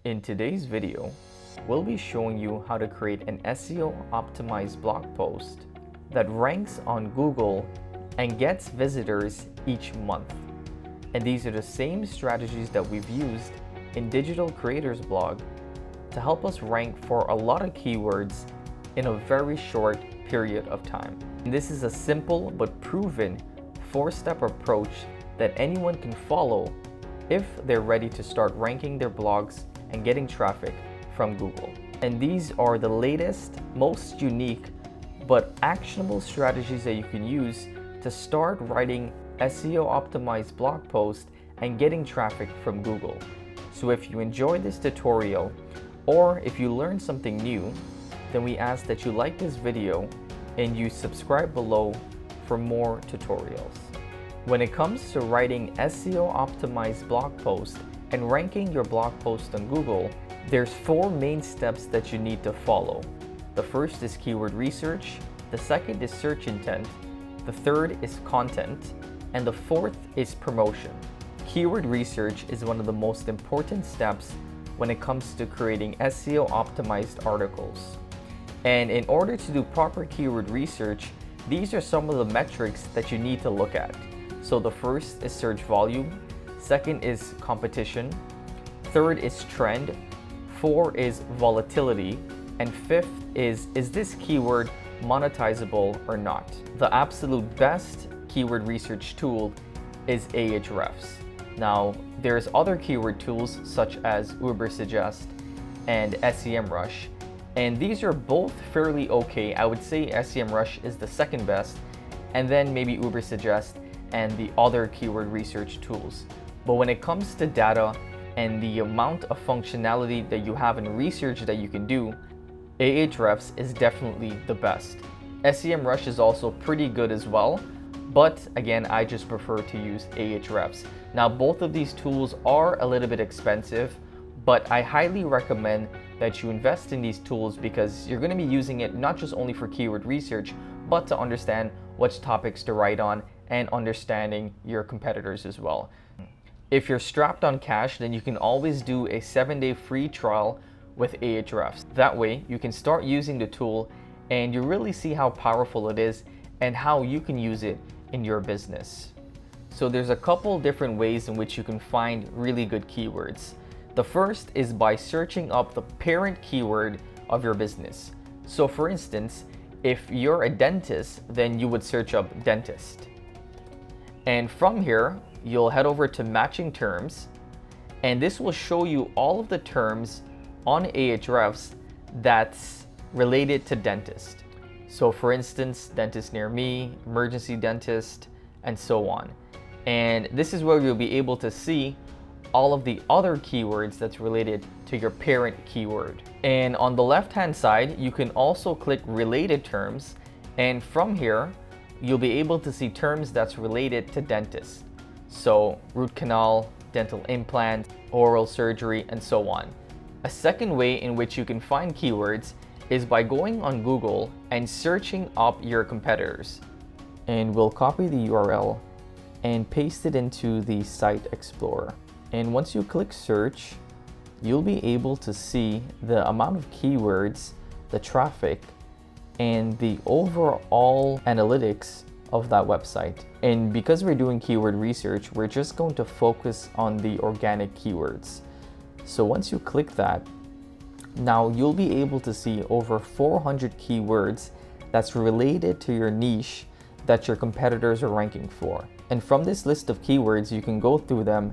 In today's video, we'll be showing you how to create an SEO optimized blog post that ranks on Google and gets visitors each month. And these are the same strategies that we've used in Digital Creators Blog to help us rank for a lot of keywords in a very short period of time. And this is a simple but proven 4-step approach that anyone can follow if they're ready to start ranking their blogs and getting traffic from Google. And these are the latest, most unique, but actionable strategies that you can use to start writing SEO optimized blog posts and getting traffic from Google. So if you enjoyed this tutorial, or if you learned something new, then we ask that you like this video and you subscribe below for more tutorials. When it comes to writing SEO optimized blog posts and ranking your blog post on Google, there's 4 main steps that you need to follow. The first is keyword research, the second is search intent, the third is content, and the fourth is promotion. Keyword research is one of the most important steps when it comes to creating SEO optimized articles. And in order to do proper keyword research, these are some of the metrics that you need to look at. So the first is search volume, second is competition, third is trend, 4 is volatility, and 5th is this keyword monetizable or not? The absolute best keyword research tool is Ahrefs. Now, there's other keyword tools such as Ubersuggest and SEMrush, and these are both fairly okay. I would say SEMrush is the second best, and then maybe Ubersuggest and the other keyword research tools. But when it comes to data and the amount of functionality that you have in research that you can do, Ahrefs is definitely the best. SEMrush is also pretty good as well, but again, I just prefer to use Ahrefs. Now, both of these tools are a little bit expensive, but I highly recommend that you invest in these tools because you're going to be using it not just only for keyword research, but to understand which topics to write on and understanding your competitors as well. If you're strapped on cash, then you can always do a 7-day free trial with Ahrefs. That way, you can start using the tool and you really see how powerful it is and how you can use it in your business. So there's a couple different ways in which you can find really good keywords. The first is by searching up the parent keyword of your business. So for instance, if you're a dentist, then you would search up dentist. And from here, you'll head over to matching terms, and this will show you all of the terms on Ahrefs that's related to dentist. So for instance, dentist near me, emergency dentist, and so on. And this is where you'll be able to see all of the other keywords that's related to your parent keyword. And on the left-hand side, you can also click related terms, and from here, you'll be able to see terms that's related to dentists. So root canal, dental implant, oral surgery, and so on. A second way in which you can find keywords is by going on Google and searching up your competitors. And we'll copy the URL and paste it into the Site Explorer. And once you click search, you'll be able to see the amount of keywords, the traffic, and the overall analytics of that website. And because we're doing keyword research, we're just going to focus on the organic keywords. So once you click that, now you'll be able to see over 400 keywords that's related to your niche that your competitors are ranking for. And from this list of keywords, you can go through them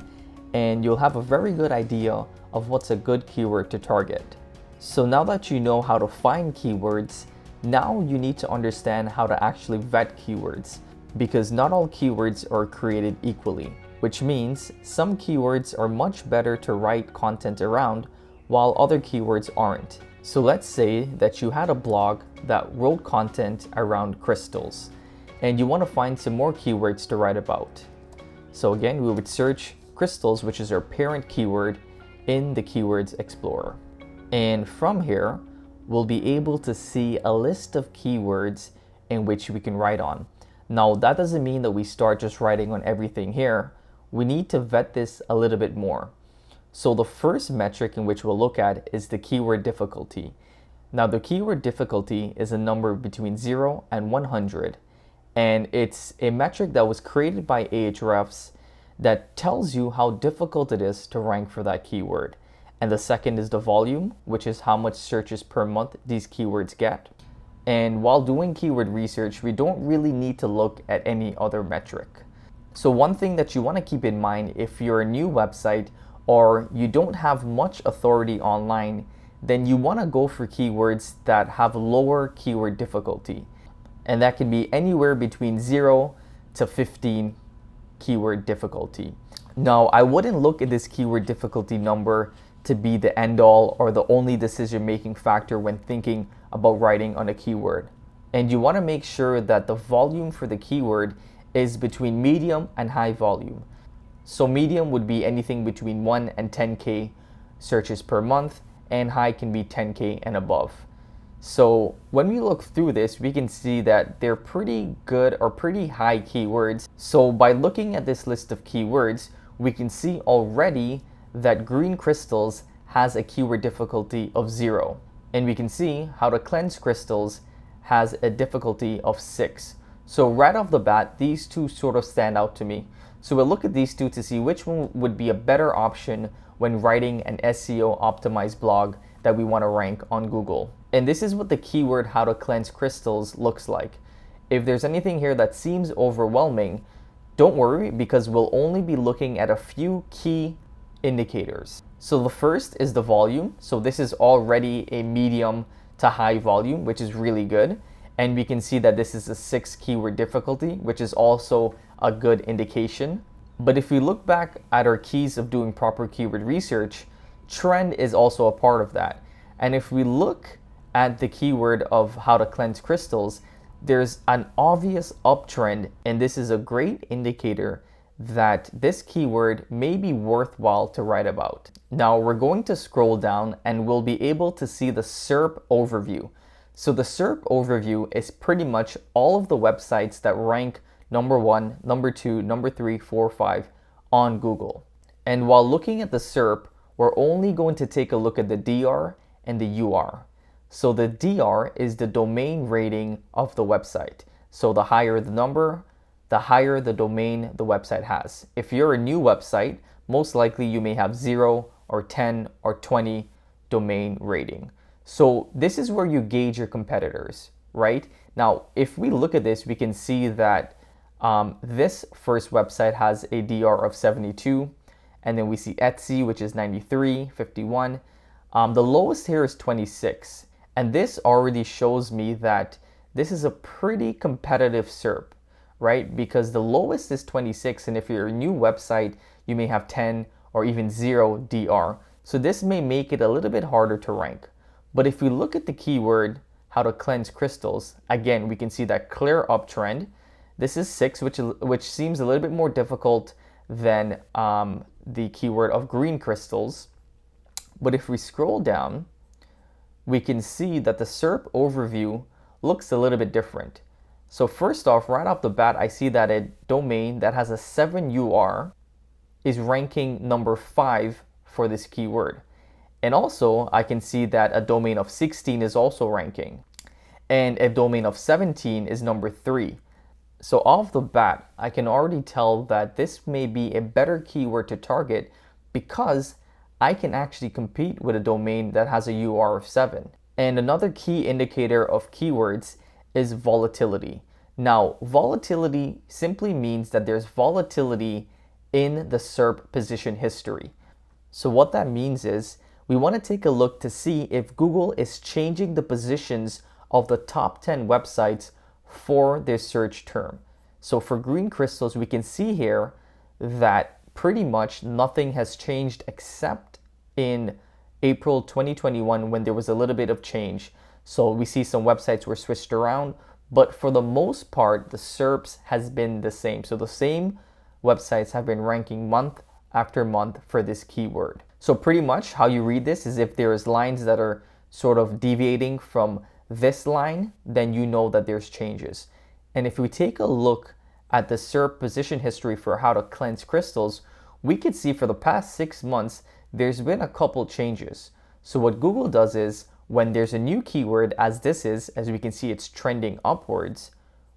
and you'll have a very good idea of what's a good keyword to target. So now that you know how to find keywords, now you need to understand how to actually vet keywords, because not all keywords are created equally, which means some keywords are much better to write content around while other keywords aren't. So let's say that you had a blog that wrote content around crystals and you want to find some more keywords to write about. So again, we would search crystals, which is our parent keyword, in the Keywords Explorer. And from here, we'll be able to see a list of keywords in which we can write on. Now, that doesn't mean that we start just writing on everything here. We need to vet this a little bit more. So the first metric in which we'll look at is the keyword difficulty. Now the keyword difficulty is a number between 0 and 100, and it's a metric that was created by Ahrefs that tells you how difficult it is to rank for that keyword. And the second is the volume, which is how much searches per month these keywords get. And while doing keyword research, we don't really need to look at any other metric. So one thing that you want to keep in mind if you're a new website or you don't have much authority online, then you want to go for keywords that have lower keyword difficulty. And that can be anywhere between 0 to 15 keyword difficulty. Now, I wouldn't look at this keyword difficulty number to be the end all or the only decision making factor when thinking about writing on a keyword. And you want to make sure that the volume for the keyword is between medium and high volume. So medium would be anything between 1 and 10K searches per month, and high can be 10K and above. So when we look through this, we can see that they're pretty good or pretty high keywords. So by looking at this list of keywords, we can see already that green crystals has a keyword difficulty of 0. And we can see how to cleanse crystals has a difficulty of 6. So right off the bat, these two sort of stand out to me. So we'll look at these two to see which one would be a better option when writing an SEO optimized blog that we want to rank on Google. And this is what the keyword how to cleanse crystals looks like. If there's anything here that seems overwhelming, don't worry, because we'll only be looking at a few key indicators. So the first is the volume. So this is already a medium to high volume, which is really good. And we can see that this is a 6 keyword difficulty, which is also a good indication. But if we look back at our keys of doing proper keyword research, trend is also a part of that. And if we look at the keyword of how to cleanse crystals, there's an obvious uptrend, and this is a great indicator that this keyword may be worthwhile to write about. Now we're going to scroll down and we'll be able to see the SERP overview. So the SERP overview is pretty much all of the websites that rank number 1, number 2, number 3, 4, 5 on Google. And while looking at the SERP, we're only going to take a look at the DR and the UR. So the DR is the domain rating of the website. So the higher the number, the higher the domain the website has. If you're a new website, most likely you may have 0 or 10 or 20 domain rating. So this is where you gauge your competitors, right? Now, if we look at this, we can see that this first website has a DR of 72, and then we see Etsy, which is 93, 51. The lowest here is 26, and this already shows me that this is a pretty competitive SERP, right? Because the lowest is 26, and if you're a new website, you may have 10 or even 0 DR. So this may make it a little bit harder to rank. But if we look at the keyword, how to cleanse crystals, again, we can see that clear uptrend. This is 6, which seems a little bit more difficult than the keyword of green crystals. But if we scroll down, we can see that the SERP overview looks a little bit different. So first off, right off the bat, I see that a domain that has a 7 UR is ranking number 5 for this keyword. And also, I can see that a domain of 16 is also ranking. And a domain of 17 is number 3. So off the bat, I can already tell that this may be a better keyword to target because I can actually compete with a domain that has a UR of 7. And another key indicator of keywords is volatility. Now, volatility simply means that there's volatility in the SERP position history. So what that means is we want to take a look to see if Google is changing the positions of the top 10 websites for their search term. So for green crystals, we can see here that pretty much nothing has changed except in April 2021 when there was a little bit of change. So we see some websites were switched around, but for the most part, the SERPs has been the same. So the same websites have been ranking month after month for this keyword. So pretty much how you read this is if there's lines that are sort of deviating from this line, then you know that there's changes. And if we take a look at the SERP position history for how to cleanse crystals, we could see for the past 6 months, there's been a couple changes. So what Google does is when there's a new keyword, as this is, as we can see, it's trending upwards.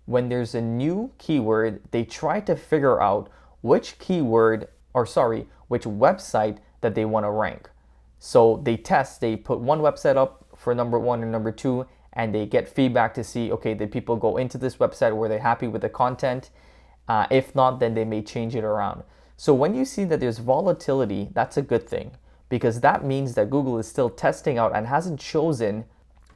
When there's a new keyword, they try to figure out which keyword, or sorry, which website that they want to rank. So they test, they put one website up for number one and number two, and they get feedback to see, okay, did people go into this website? Were they happy with the content? If not, then they may change it around. So when you see that there's volatility, that's a good thing, because that means that Google is still testing out and hasn't chosen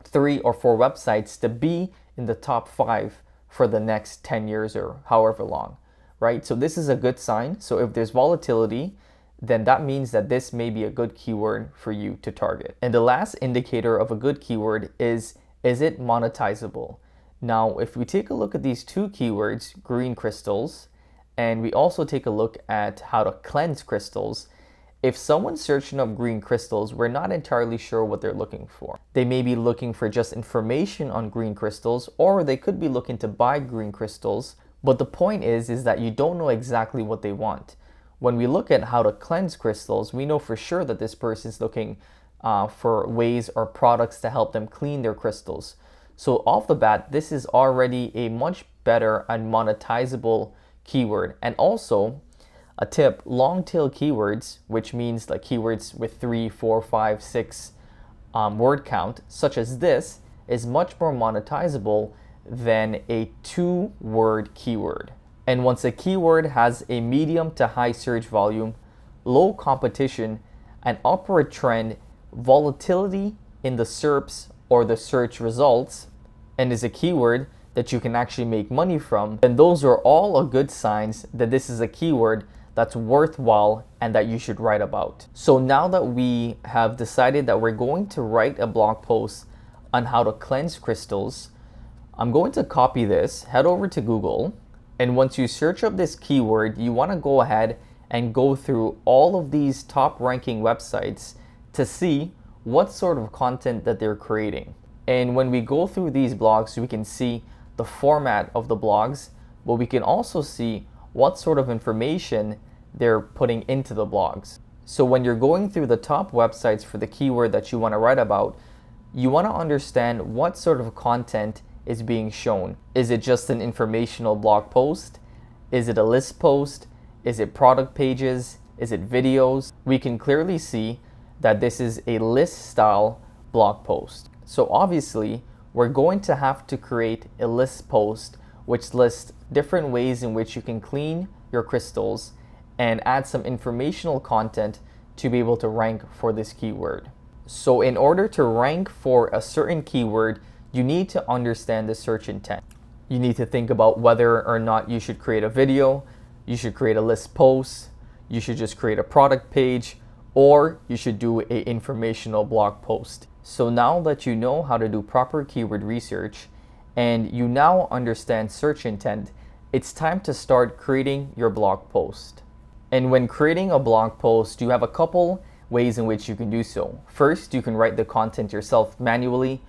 3 or 4 websites to be in the top 5 for the next 10 years or however long, right? So this is a good sign. So if there's volatility, then that means that this may be a good keyword for you to target. And the last indicator of a good keyword is it monetizable? Now, if we take a look at these two keywords, green crystals, and we also take a look at how to cleanse crystals, if someone's searching up green crystals, we're not entirely sure what they're looking for. They may be looking for just information on green crystals, or they could be looking to buy green crystals. But the point is that you don't know exactly what they want. When we look at how to cleanse crystals, we know for sure that this person's looking for ways or products to help them clean their crystals. So off the bat, this is already a much better and monetizable keyword. And also, a tip, long tail keywords, which means like keywords with 3, 4, 5, 6 word count, such as this, is much more monetizable than a 2-word keyword. And once a keyword has a medium to high search volume, low competition, an upward trend, volatility in the SERPs or the search results, and is a keyword that you can actually make money from, then those are all a good signs that this is a keyword that's worthwhile and that you should write about. So now that we have decided that we're going to write a blog post on how to cleanse crystals, I'm going to copy this, head over to Google, and once you search up this keyword, you want to go ahead and go through all of these top ranking websites to see what sort of content that they're creating. And when we go through these blogs, we can see the format of the blogs, but we can also see what sort of information they're putting into the blogs. So when you're going through the top websites for the keyword that you want to write about, you want to understand what sort of content is being shown. Is it just an informational blog post? Is it a list post? Is it product pages? Is it videos? We can clearly see that this is a list style blog post. So obviously, we're going to have to create a list post which lists different ways in which you can clean your crystals and add some informational content to be able to rank for this keyword. So in order to rank for a certain keyword, you need to understand the search intent. You need to think about whether or not you should create a video, you should create a list post, you should just create a product page, or you should do an informational blog post. So now that you know how to do proper keyword research and you now understand search intent, it's time to start creating your blog post. And when creating a blog post, you have a couple ways in which you can do so. First, you can write the content yourself manually,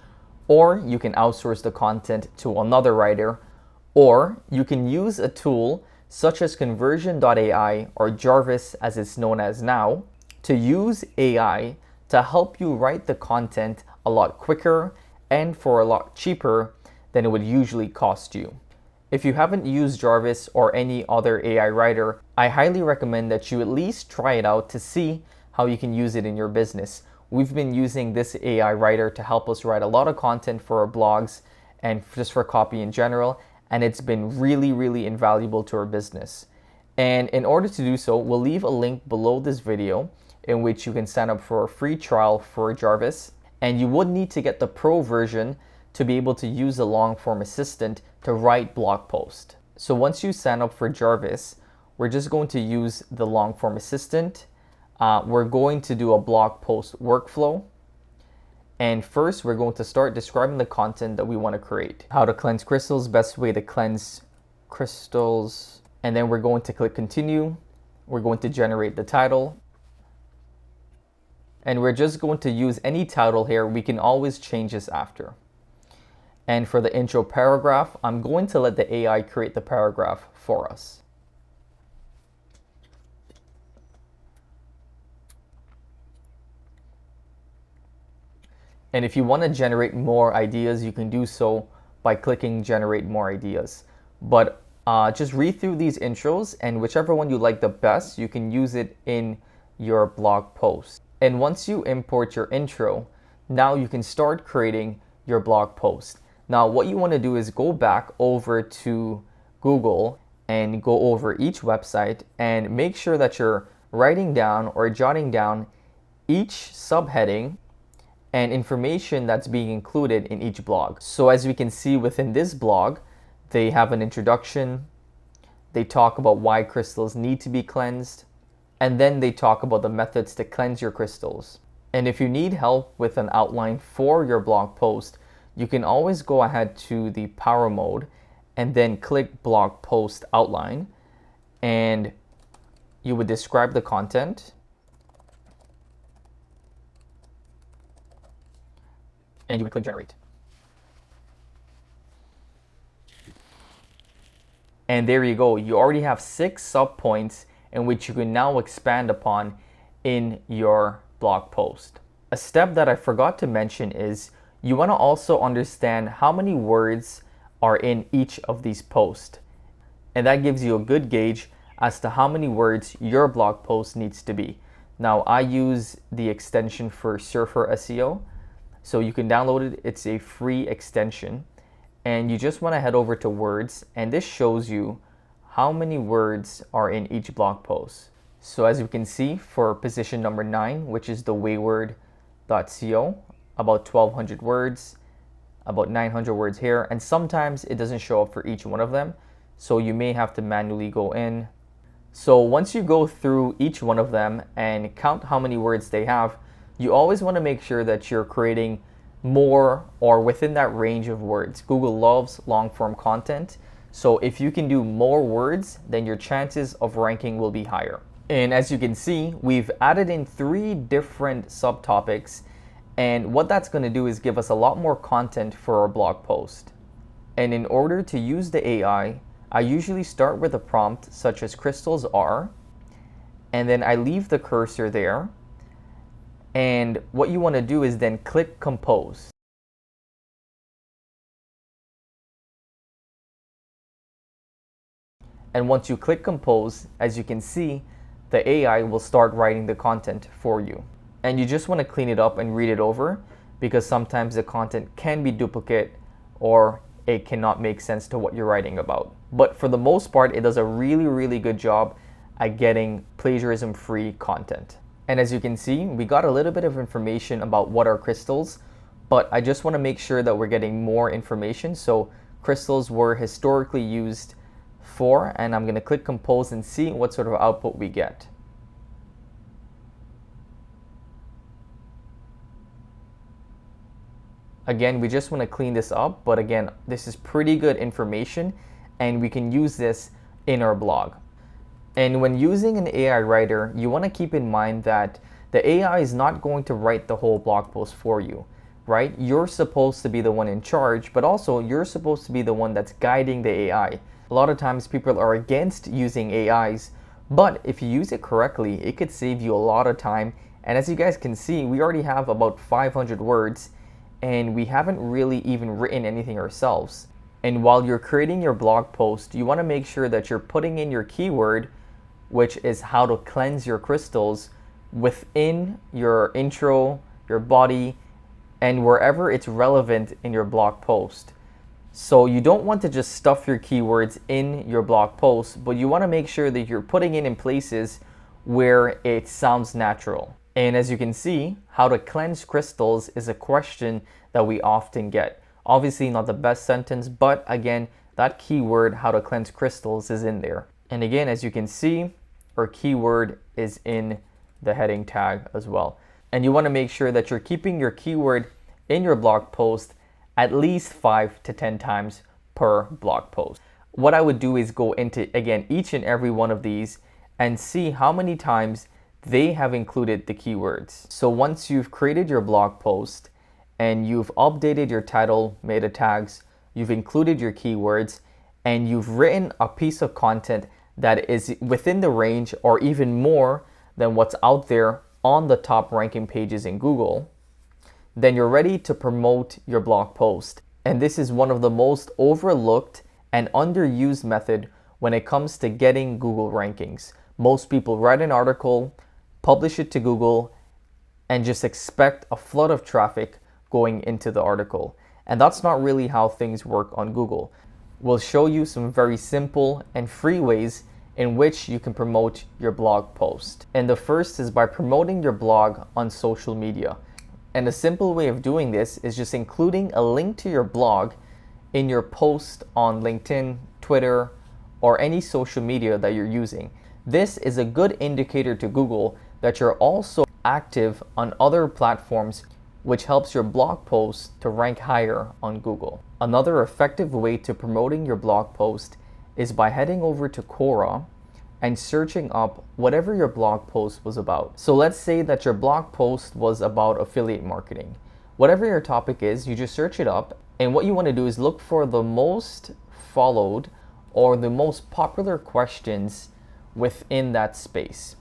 or you can outsource the content to another writer, or you can use a tool such as Conversion.ai or Jarvis as it's known as now, to use AI to help you write the content a lot quicker and for a lot cheaper than it would usually cost you. If you haven't used Jarvis or any other AI writer, I highly recommend that you at least try it out to see how you can use it in your business. We've been using this AI writer to help us write a lot of content for our blogs and just for copy in general, and it's been really, really invaluable to our business. And in order to do so, we'll leave a link below this video in which you can sign up for a free trial for Jarvis, and you would need to get the pro version to be able to use the long form assistant to write blog posts. So once you sign up for Jarvis, we're just going to use the long form assistant. We're going to do a blog post workflow. And first, we're going to start describing the content that we want to create. How to cleanse crystals, best way to cleanse crystals. And then we're going to click continue. We're going to generate the title. And we're just going to use any title here. We can always change this after. And for the intro paragraph, I'm going to let the AI create the paragraph for us. And if you want to generate more ideas, you can do so by clicking generate more ideas. But just read through these intros, and whichever one you like the best, you can use it in your blog post. And once you import your intro, now you can start creating your blog post. Now what you want to do is go back over to Google and go over each website and make sure that you're writing down or jotting down each subheading and information that's being included in each blog. So as we can see within this blog, they have an introduction, they talk about why crystals need to be cleansed, and then they talk about the methods to cleanse your crystals. And if you need help with an outline for your blog post, you can always go ahead to the power mode and then click blog post outline, and you would describe the content, and you would click generate. And there you go. You already have 6 subpoints in which you can now expand upon in your blog post. A step that I forgot to mention is you want to also understand how many words are in each of these posts. And that gives you a good gauge as to how many words your blog post needs to be. Now, I use the extension for Surfer SEO, so you can download it. It's a free extension, and you just want to head over to words, and this shows you how many words are in each blog post. So as you can see, for position number 9, which is the wayward.co, about 1,200 words, about 900 words here, and sometimes it doesn't show up for each one of them, so you may have to manually go in. So once you go through each one of them and count how many words they have, you always want to make sure that you're creating more or within that range of words. Google loves long form content, so if you can do more words, then your chances of ranking will be higher. And as you can see, we've added in 3 different subtopics, and what that's going to do is give us a lot more content for our blog post. And in order to use the AI, I usually start with a prompt such as crystals are, and then I leave the cursor there. And what you want to do is then click compose. And once you click compose, as you can see, the AI will start writing the content for you. And you just want to clean it up and read it over, because sometimes the content can be duplicate or it cannot make sense to what you're writing about. But for the most part, it does a really good job at getting plagiarism-free content. And as you can see, we got a little bit of information about what are crystals, but I just want to make sure that we're getting more information. So crystals were historically used for, and I'm going to click compose and see what sort of output we get. Again, we just want to clean this up, but again, this is pretty good information and we can use this in our blog. And when using an AI writer, you want to keep in mind that the AI is not going to write the whole blog post for you, right? You're supposed to be the one in charge, but also you're supposed to be the one that's guiding the AI. A lot of times people are against using AIs, but if you use it correctly, it could save you a lot of time. And as you guys can see, we already have about 500 words and we haven't really even written anything ourselves. And while you're creating your blog post, you want to make sure that you're putting in your keyword, which is how to cleanse your crystals, within your intro, your body, and wherever it's relevant in your blog post. So you don't want to just stuff your keywords in your blog post, but you want to make sure that you're putting it in places where it sounds natural. And as you can see, how to cleanse crystals is a question that we often get. Obviously not the best sentence, but again, that keyword, how to cleanse crystals, is in there. And again, as you can see, our keyword is in the heading tag as well. And you want to make sure that you're keeping your keyword in your blog post at least 5 to 10 times per blog post. What I would do is go into, again, each and every one of these and see how many times they have included the keywords. So once you've created your blog post and you've updated your title, meta tags, you've included your keywords, and you've written a piece of content that is within the range or even more than what's out there on the top ranking pages in Google, then you're ready to promote your blog post. And this is one of the most overlooked and underused method when it comes to getting Google rankings. Most people write an article, publish it to Google, and just expect a flood of traffic going into the article. And that's not really how things work on Google. We'll show you some very simple and free ways in which you can promote your blog post. And the first is by promoting your blog on social media. And a simple way of doing this is just including a link to your blog in your post on LinkedIn, Twitter, or any social media that you're using. This is a good indicator to Google that you're also active on other platforms, which helps your blog post to rank higher on Google. Another effective way to promoting your blog post is by heading over to Quora and searching up whatever your blog post was about. So let's say that your blog post was about affiliate marketing. Whatever your topic is, you just search it up, and what you want to do is look for the most followed or the most popular questions within that space.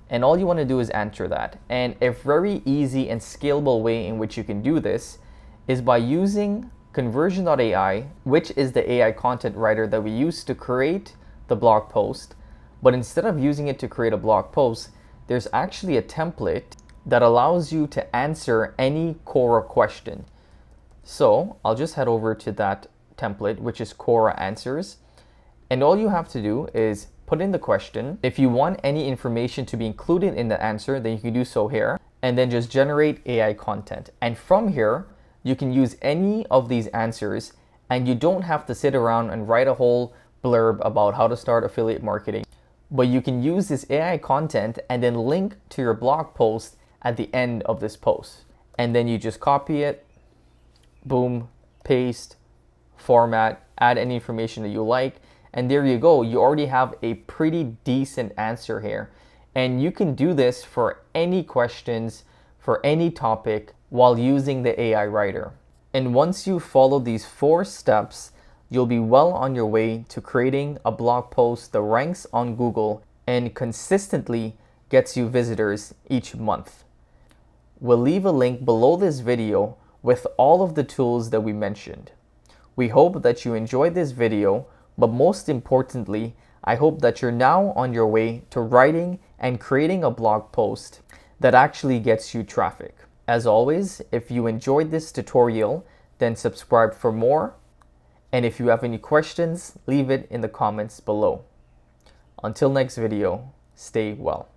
And all you want to do is answer that. And a very easy and scalable way in which you can do this is by using Conversion.ai, which is the AI content writer that we use to create the blog post. But instead of using it to create a blog post, there's actually a template that allows you to answer any Quora question. So I'll just head over to that template, which is Quora Answers. And all you have to do is put in the question. If you want any information to be included in the answer, then you can do so here, and then just generate AI content. And from here, you can use any of these answers, and you don't have to sit around and write a whole blurb about how to start affiliate marketing. But you can use this AI content and then link to your blog post at the end of this post. And then you just copy it, boom, paste, format, add any information that you like, and there you go. You already have a pretty decent answer here. And you can do this for any questions, for any topic, while using the AI writer. And once you follow these 4 steps, you'll be well on your way to creating a blog post that ranks on Google and consistently gets you visitors each month. We'll leave a link below this video with all of the tools that we mentioned. We hope that you enjoyed this video, but most importantly, I hope that you're now on your way to writing and creating a blog post that actually gets you traffic. As always, if you enjoyed this tutorial, then subscribe for more. And if you have any questions, leave it in the comments below. Until next video, stay well.